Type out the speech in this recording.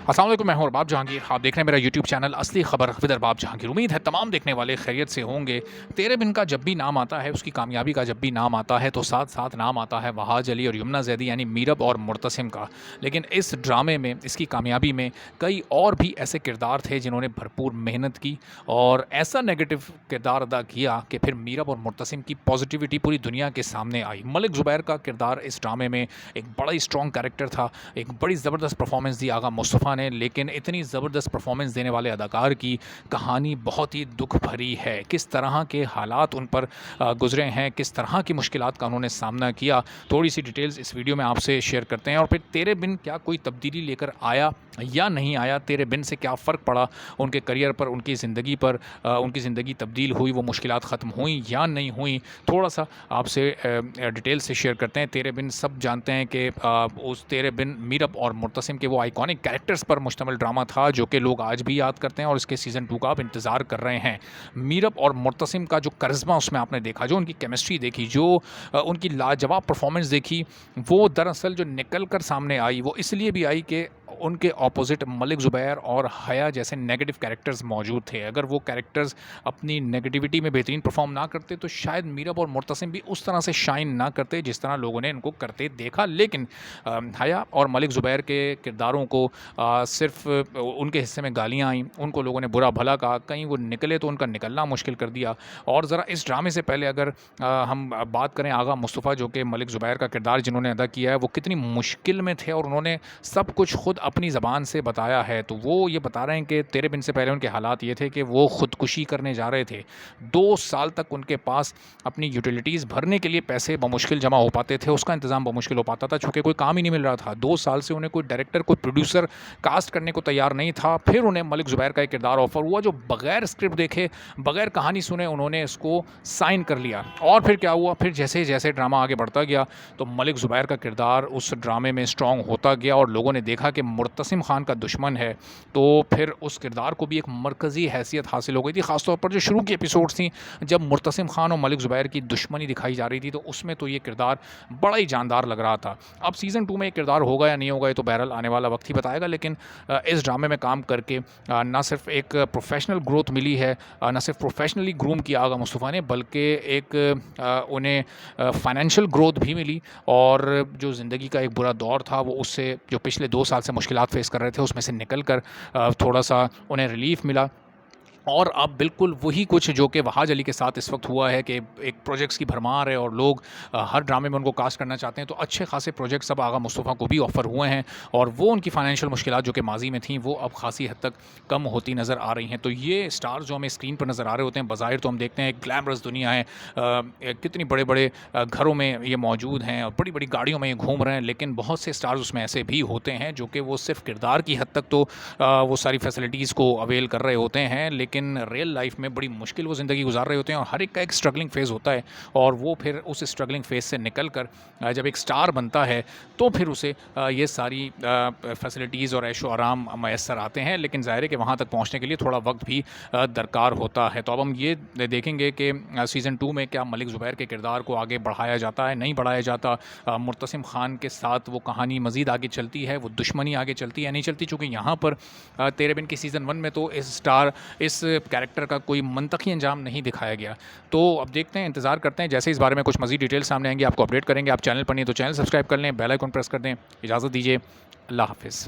अस्सलाम वालेकुम, मैं हूं अरबाब जहांगीर। आप देख रहे हैं मेरा यूट्यूब चैनल असली खबर विद अरबाब जहांगीर। उम्मीद है तमाम देखने वाले खैरियत से होंगे। तेरे बिन का जब भी नाम आता है, उसकी कामयाबी का जब भी नाम आता है, तो साथ साथ नाम आता है वहाज अली और यमुना जैदी यानी मीरब और मुर्तसिम का। लेकिन इस ड्रामे में, इसकी कामयाबी में कई और भी ऐसे किरदार थे जिन्होंने भरपूर मेहनत की और ऐसा नेगेटिव किरदार अदा किया कि फिर मीरब और मुर्तसिम की पॉजिटिविटी पूरी दुनिया के सामने आई। मलिक ज़ुबैर का किरदार इस ड्रामे में एक बड़ा ही स्ट्रॉन्ग कैरेक्टर था। एक बड़ी ज़बरदस्त परफॉर्मेंस दी आगा मुस्तफ़ा ने, लेकिन इतनी ज़बरदस्त परफॉर्मेंस देने वाले अदाकार की कहानी बहुत ही दुख भरी है। किस तरह के हालात उन पर गुजरे हैं, किस तरह की मुश्किलात का उन्होंने सामना किया, थोड़ी सी डिटेल्स इस वीडियो में आपसे शेयर करते हैं। और फिर तेरे बिन क्या कोई तब्दीली लेकर आया या नहीं आया, तेरे बिन से क्या फ़र्क पड़ा उनके करियर पर, उनकी ज़िंदगी पर, उनकी ज़िंदगी तब्दील हुई, वो मुश्किलात ख़त्म हुई या नहीं हुई, थोड़ा सा आपसे डिटेल से शेयर करते हैं। तेरे बिन सब जानते हैं कि उस तेरे बिन मीरब और मुर्तसिम के वो आइकॉनिक कैरेक्टर्स पर मुश्तमिल ड्रामा था जो कि लोग आज भी याद करते हैं और इसके सीज़न 2 का आप इंतज़ार कर रहे हैं। मीरब और मुर्तसिम का जो करिश्मा उसमें आपने देखा, जो उनकी केमिस्ट्री देखी, जो उनकी लाजवाब परफॉर्मेंस देखी, वो दरअसल जो निकल कर सामने आई वो इसलिए भी आई कि उनके ऑपोजिट मलिक ज़ुबैर और हया जैसे नेगेटिव कैरेक्टर्स मौजूद थे। अगर वो कैरेक्टर्स अपनी नेगेटिविटी में बेहतरीन परफॉर्म ना करते तो शायद मीरब और मुर्तसिम भी उस तरह से शाइन ना करते जिस तरह लोगों ने इनको करते देखा। लेकिन हया और मलिक ज़ुबैर के किरदारों को सिर्फ उनके हिस्से में गालियाँ आईं, उनको लोगों ने बुरा भला कहा, कहीं वो निकले तो उनका निकलना मुश्किल कर दिया। और ज़रा इस ड्रामे से पहले अगर हम बात करें आगा मुस्तफ़ा जो कि मलिक ज़ुबैर का किरदार जिन्होंने अदा किया है, वो कितनी मुश्किल में थे और उन्होंने सब कुछ खुद अपनी ज़बान से बताया है। तो वो ये बता रहे हैं कि तेरे बिन से पहले उनके हालात ये थे कि वो ख़ुदकुशी करने जा रहे थे। 2 साल तक उनके पास अपनी यूटिलिटीज़ भरने के लिए पैसे बमुश्किल जमा हो पाते थे, उसका इंतज़ाम बमुश्किल हो पाता था चूँकि कोई काम ही नहीं मिल रहा था। 2 साल से उन्हें कोई डायरेक्टर, कोई प्रोड्यूसर कास्ट करने को तैयार नहीं था। फिर उन्हें मलिक ज़ुबैर का एक किरदार ऑफ़र हुआ जो बग़ैर स्क्रिप्ट देखे, बग़ैर कहानी सुने उन्होंने इसको साइन कर लिया। और फिर क्या हुआ, फिर जैसे-जैसे ड्रामा आगे बढ़ता गया तो मलिक ज़ुबैर का किरदार उस ड्रामे में स्ट्रॉन्ग होता गया और लोगों ने देखा कि मुर्तसिम खान का दुश्मन है, तो फिर उस किरदार को भी एक मरकज़ी हैसियत हासिल हो गई थी। ख़ास तौर पर जो शुरू की एपिसोड्स थी जब मुर्तसिम खान और मलिक ज़ुबैर की दुश्मनी दिखाई जा रही थी, तो उसमें तो ये किरदार बड़ा ही जानदार लग रहा था। अब सीज़न 2 में ये किरदार होगा या नहीं होगा ये तो बहरहाल आने वाला वक्त ही बताएगा। लेकिन इस ड्रामे में काम करके ना सिर्फ एक प्रोफेशनल ग्रोथ मिली है, ना सिर्फ प्रोफेशनली ग्रूम किया आगा मुस्तफ़ा ने, बल्कि एक उन्हें फाइनेंशियल ग्रोथ भी मिली। और जो ज़िंदगी का एक बुरा दौर था, वो उससे जो पिछले 2 साल से मुश्किलात फेस कर रहे थे उसमें से निकल कर थोड़ा-सा उन्हें रिलीफ़ मिला। और अब बिल्कुल वही कुछ जो कि वहाज अली के साथ इस वक्त हुआ है कि एक प्रोजेक्ट्स की भरमार है और लोग हर ड्रामे में उनको कास्ट करना चाहते हैं, तो अच्छे खासे प्रोजेक्ट्स अब आगा मुस्तफ़ा को भी ऑफ़र हुए हैं और वो उनकी फाइनेंशियल मुश्किलात जो कि माजी में थी वो अब खासी हद तक कम होती नज़र आ रही हैं। तो ये स्टार्स जो हमें स्क्रीन पर नज़र आ रहे होते हैं, बज़ाहिर तो हम देखते हैं एक ग्लैमरस दुनिया है, कितनी बड़े-बड़े घरों में ये मौजूद हैं और बड़ी-बड़ी गाड़ियों में ये घूम रहे हैं, लेकिन बहुत से स्टार्स उसमें ऐसे भी होते हैं जो कि वो सिर्फ़ किरदार की हद तक तो वो सारी फैसिलिटीज़ को अवेल कर रहे होते हैं, लेकिन रियल लाइफ में बड़ी मुश्किल वो ज़िंदगी गुजार रहे होते हैं और हर एक का एक स्ट्रगलिंग फ़ेज़ होता है। और वो फिर उस स्ट्रगलिंग फ़ेज़ से निकल कर जब एक स्टार बनता है तो फिर उसे ये सारी फैसिलिटीज़ और ऐशो आराम मैसर आते हैं, लेकिन ज़ाहिर है कि वहाँ तक पहुँचने के लिए थोड़ा वक्त भी दरकार होता है। तो अब हम ये देखेंगे कि सीज़न 2 में क्या मलिक ज़ुबैर के किरदार को आगे बढ़ाया जाता है, नहीं बढ़ाया जाता, मुर्तसिम खान के साथ वो कहानी मज़ीद आगे चलती है, वो दुश्मनी आगे चलती है नहीं चलती। चूँकि यहाँ पर तेरे बिन की सीज़न 1 में तो इस कैरेक्टर का कोई मंतकी अंजाम नहीं दिखाया गया। तो अब देखते हैं, इंतज़ार करते हैं, जैसे इस बारे में कुछ मज़ीद डिटेल्स सामने आएंगी आपको अपडेट करेंगे। आप चैनल पर नहीं तो चैनल सब्सक्राइब कर लें, बेल आइकन प्रेस कर दें। इजाज़त दीजिए, अल्लाह हाफ़िज़।